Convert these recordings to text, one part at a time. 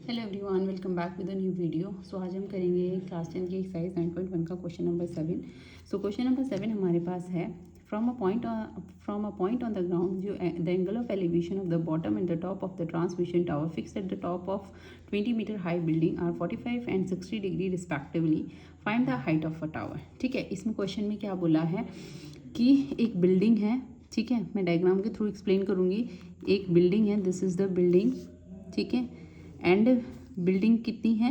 Hello everyone, welcome back with a new video. So आज हम करेंगे क्लास 10 की एक्सरसाइज 9.1 का question number 7। So question number 7 हमारे पास है from a point on the ground जो the angle of elevation of the bottom and the top of the transmission tower fixed at the top of 20 metre high building are 45 and 60 degree respectively, find the height of a tower. ठीक है, इसमें question में क्या बोला है कि एक building है। ठीक है, मैं डायग्राम के थ्रू एक्सप्लेन करूँगी। एक बिल्डिंग है, दिस इज़ द बिल्डिंग। ठीक है, एंड बिल्डिंग कितनी है,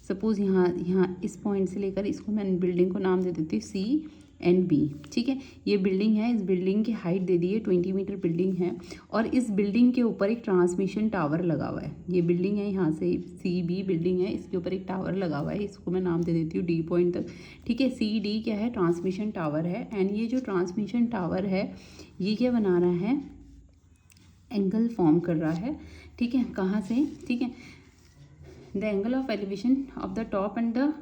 सपोज यहाँ इस पॉइंट से लेकर इसको मैं बिल्डिंग को नाम दे देती हूँ सी एंड बी। ठीक है, ये बिल्डिंग है, इस बिल्डिंग की हाइट दे दी है 20 मीटर बिल्डिंग है, और इस बिल्डिंग के ऊपर एक ट्रांसमिशन टावर लगा हुआ है। ये बिल्डिंग है, यहाँ से सी बी बिल्डिंग है, इसके ऊपर एक टावर लगा हुआ है, इसको मैं नाम दे देती हूँ डी पॉइंट तक। ठीक है, सी डी क्या है, ट्रांसमिशन टावर है। एंड ये जो ट्रांसमिशन टावर है ये क्या बना रहा है, एंगल फॉर्म कर रहा है। ठीक है, कहाँ से, ठीक है, the angle of elevation of the top and the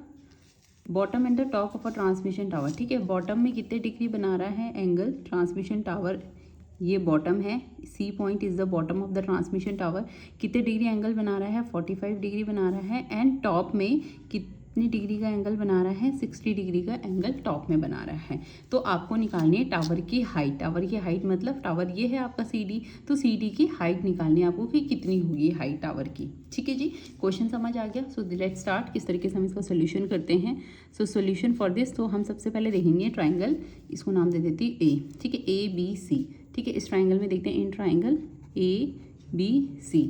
bottom and the top of a transmission tower. ठीक है, बॉटम में कितने डिग्री बना रहा है एंगल, ट्रांसमिशन टावर ये बॉटम है, C point is the bottom of the transmission tower, कितने डिग्री एंगल बना रहा है, 45 डिग्री बना रहा है। एंड टॉप में कितनी डिग्री का एंगल बना रहा है, 60 डिग्री का एंगल टॉप में बना रहा है। तो आपको निकालनी है टावर की हाइट। टावर की हाइट मतलब टावर ये है आपका सी डी, तो सी डी की हाइट निकालनी है आपको कि कितनी होगी हाइट टावर की। ठीक है जी, क्वेश्चन समझ आ गया। सो लेट्स स्टार्ट, किस तरीके से हम इसका सोल्यूशन करते हैं। सो सोल्यूशन फॉर दिस, तो हम सबसे पहले देखेंगे ट्राइंगल, इसको नाम दे देती हूँ ए। ठीक है, ए बी सी। ठीक है, इस ट्राइंगल में देखते हैं in triangle A B C.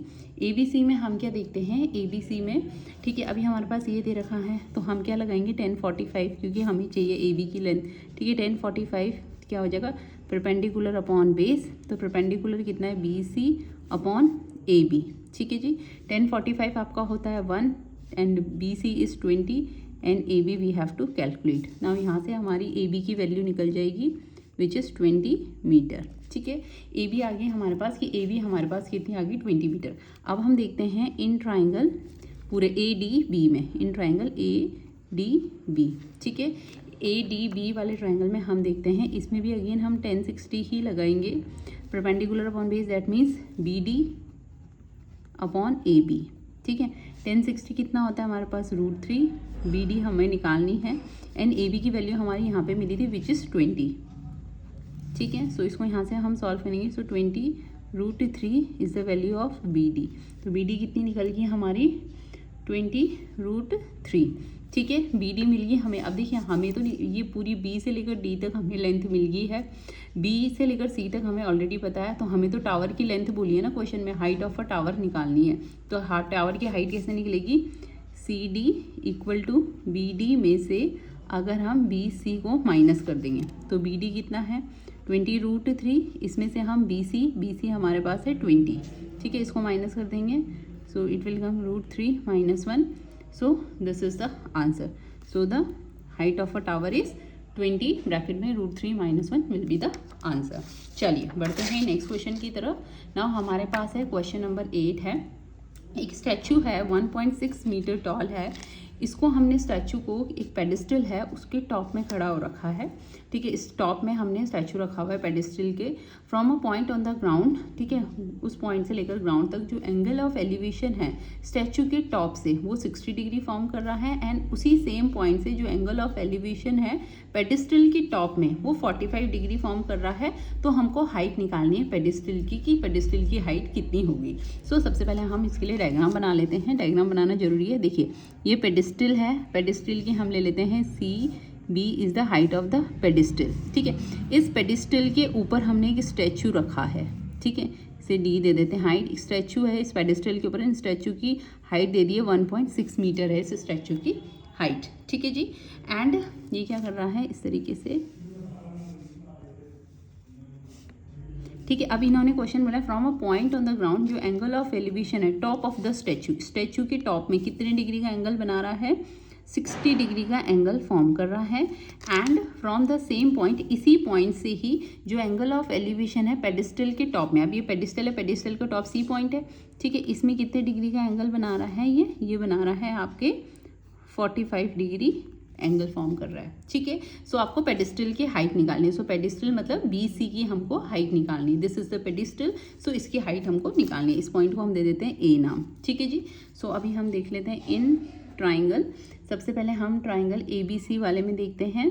A B C में हम क्या देखते हैं, ए बी सी में, ठीक है, अभी हमारे पास ये दे रखा है तो हम क्या लगाएंगे 1045, क्योंकि हमें चाहिए ए बी की लेंथ। ठीक है, 1045 क्या हो जाएगा, परपेंडिकुलर अपॉन बेस, तो परपेंडिकुलर कितना है B C upon A B. ठीक है जी, 1045 आपका होता है 1 and B C is 20 and A B we have to calculate. Now यहाँ से हमारी ए बी की वैल्यू निकल जाएगी विच इज़ 20 मीटर। ठीक है, ए बी आ गई हमारे पास कि ए बी हमारे पास कितनी आ गई 20 मीटर। अब हम देखते हैं इन ट्राइंगल पूरे ए डी बी में, in triangle A D B. ठीक है, ए डी बी वाले ट्राइंगल में हम देखते हैं, इसमें भी अगेन हम 1060 ही लगाएंगे, perpendicular upon base, that means B D upon A B. ठीक है, 1060 कितना होता है हमारे पास √3, बी डी हमें निकालनी है एंड ए बी की वैल्यू हमारी यहाँ पे मिली थी विच इज़ 20। ठीक है, सो इसको यहाँ से हम सॉल्व करेंगे। So 20√3 is the value of B D. तो बी डी कितनी निकल गई हमारी 20√3। ठीक है, बी डी मिल गई हमें। अब देखिए हमें तो ये पूरी बी से लेकर डी तक हमें लेंथ मिल गई है, बी से लेकर सी तक हमें ऑलरेडी पता है, तो हमें तो टावर की लेंथ बोली है ना क्वेश्चन में, हाइट ऑफ अ टावर निकालनी है। तो टावर की हाइट कैसे निकलेगी, C D equal to B D में से अगर हम बी सी को माइनस कर देंगे तो बी डी कितना है 20√3, इसमें से हम बी सी हमारे पास है 20। ठीक है, इसको माइनस कर देंगे, so it will come √3 - 1। So this is the answer. So the height of a tower is 20 bracket में √3 - 1 विल बी द आंसर। चलिए बढ़ते हैं नेक्स्ट क्वेश्चन की तरफ। नाउ हमारे पास है क्वेश्चन नंबर 8 है। एक स्टैचू है 1.6 मीटर टॉल है, इसको हमने स्टैचू को एक पेडिस्टल है उसके टॉप में खड़ा हो रखा है। ठीक है, इस टॉप में हमने स्टैचू रखा हुआ है पेडिस्टल के, from a point on the ground. ठीक है, उस पॉइंट से लेकर ग्राउंड तक जो एंगल ऑफ एलिवेशन है स्टैचू के टॉप से वो 60 डिग्री फॉर्म कर रहा है, एंड उसी सेम पॉइंट से जो एंगल ऑफ एलिवेशन है पेडिस्टल के टॉप में वो 45 डिग्री फॉर्म कर रहा है। तो हमको हाइट निकालनी है पेडिस्टल की कि पेडिस्टल की हाइट कितनी होगी। सो सबसे पहले हम इसके लिए डायग्राम बना लेते हैं। डायग्राम बनाना जरूरी है। देखिए ये पेडिस्टल है, पेडिस्टल की हम ले लेते हैं C B is the height of the pedestal. ठीक है, इस पेडिस्टल के ऊपर हमने एक स्टैचू रखा है। ठीक है, इसे डी दे देते हैं हाइट, स्टैचू है इस पेडिस्टल के ऊपर, इन स्टैचू की हाइट दे दी है 1.6 मीटर है इस स्टैचू की हाइट। ठीक है जी, एंड ये क्या कर रहा है इस तरीके से। ठीक है, अब इन्होंने क्वेश्चन बोला from a point on the ground जो एंगल ऑफ एलिवेशन है top of the statue, statue के टॉप में कितने डिग्री का एंगल बना रहा है, 60 डिग्री का एंगल फॉर्म कर रहा है। And from the same point, इसी पॉइंट से ही जो एंगल ऑफ एलिवेशन है पेडिस्टल के टॉप में, अब ये पेडिस्टल है, पेडिस्टल का टॉप सी पॉइंट है। ठीक है, इसमें कितने डिग्री का एंगल बना रहा है, ये बना रहा है आपके 45 डिग्री एंगल फॉर्म कर रहा है, ठीक है। सो आपको पेडिस्टल की हाइट निकालनी है। सो पेडिस्टल मतलब BC की हमको हाइट निकालनी है। दिस इज द पेडिस्टल, सो इसकी हाइट हमको निकालनी है। इस पॉइंट को हम दे देते हैं A नाम, ठीक है जी। सो अभी हम देख लेते हैं इन ट्राइंगल। सबसे पहले हम ट्राइंगल ABC वाले में देखते हैं।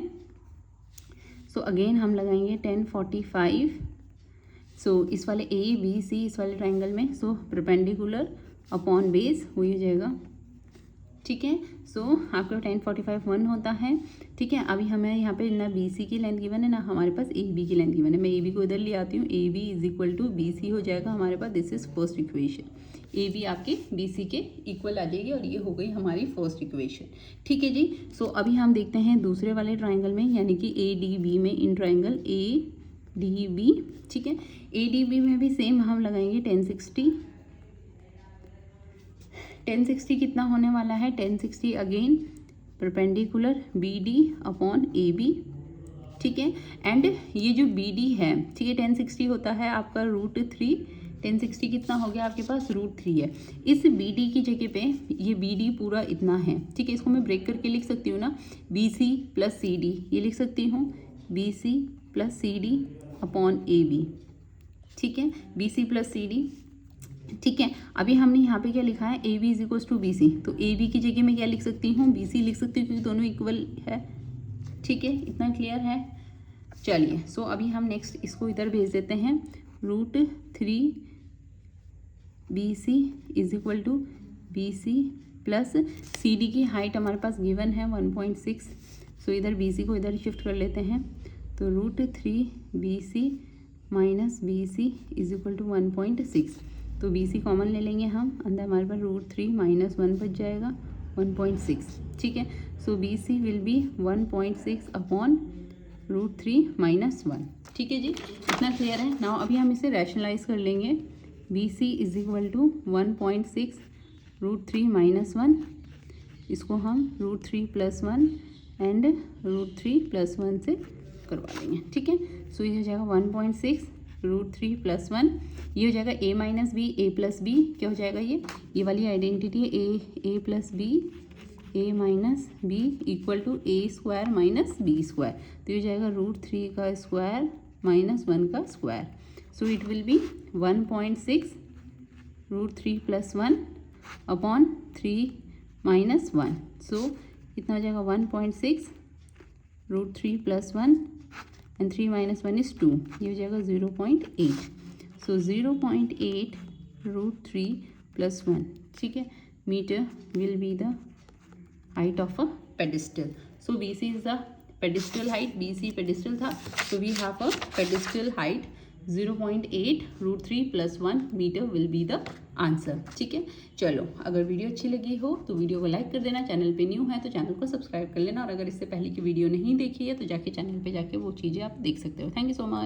सो अगेन हम लगाएंगे 10 45। सो इस वाले ABC इस वाले ट्राइंगल में, सो परपेंडिकुलर अपॉन बेस हो जाएगा, ठीक है। सो आपका 10 45 1 होता है, ठीक है। अभी हमें यहाँ पे ना BC की लेंथ गिवन है ना हमारे पास AB की लेंथ गिवन है। मैं AB को इधर ले आती हूँ, AB इज इक्वल टू BC हो जाएगा हमारे पास। This is first equation. AB आपके BC के इक्वल आ जाएगी और ये हो गई हमारी फर्स्ट इक्वेशन, ठीक है जी। सो अभी हम देखते हैं दूसरे वाले ट्राइंगल में, यानी कि ADB में, इन ट्राइंगल ADB, ठीक है। ADB में भी सेम हम लगाएंगे 1060। 1060 कितना होने वाला है? 1060 again perpendicular BD upon AB, ठीक है। एंड ये जो BD है, ठीक है, 1060 होता है आपका √3। 1060 कितना हो गया आपके पास? √3 है। इस BD की जगह पे ये BD पूरा इतना है, ठीक है। इसको मैं ब्रेक करके लिख सकती हूँ ना, BC प्लस CD, ये लिख सकती हूँ BC plus CD upon AB, ठीक है। BC प्लस CD, ठीक है। अभी हमने यहाँ पे क्या लिखा है? AB is equals to BC, तो AB की जगह मैं क्या लिख सकती हूँ? BC लिख सकती हूँ, क्योंकि दोनों इक्वल है, ठीक है। इतना क्लियर है? चलिए, सो अभी हम नेक्स्ट इसको इधर भेज देते हैं। √3 BC is equal to BC plus CD की हाइट हमारे पास गिवन है 1.6। सो इधर BC को इधर शिफ्ट कर लेते हैं, तो √3 BC minus BC is equal to 1.6। तो BC कॉमन ले लेंगे हम, अंदर हमारे पास √3 माइनस 1 बच जाएगा 1.6, ठीक है। सो BC will be 1.6 upon √3 minus 1, ठीक है जी। इतना क्लियर है? नाउ अभी हम इसे रैशनलाइज कर लेंगे। BC is equal to 1.6 √3 minus 1, इसको हम √3 प्लस 1 एंड √3 प्लस 1 से करवा देंगे, ठीक है। सो ये हो जाएगा 1.6 √3 प्लस 1, ये हो जाएगा A minus B, A plus B, क्या हो जाएगा? ये वाली आइडेंटिटी है A plus B, A minus B equal to A square minus B square. तो ये हो जाएगा √3 का स्क्वायर माइनस 1 का square. So it will be 1.6 √3 plus 1 upon 3 minus 1। सो इतना हो जाएगा 1.6 √3 प्लस 1 एंड 3 माइनस 1 इज 2, ये हो जाएगा 0.8। सो 0.8 √3 प्लस 1, ठीक है, metre will be the height of a pedestal. So BC is the pedestal height, BC pedestal था, so we have a pedestal height 0.8 √3 plus 1 metre will be the answer, ठीक है। चलो, अगर वीडियो अच्छी लगी हो तो वीडियो को लाइक कर देना, चैनल पे न्यू है तो चैनल को सब्सक्राइब कर लेना, और अगर इससे पहले की वीडियो नहीं देखी है तो जाके चैनल पे जाके वो चीज़ें आप देख सकते हो। Thank you so much.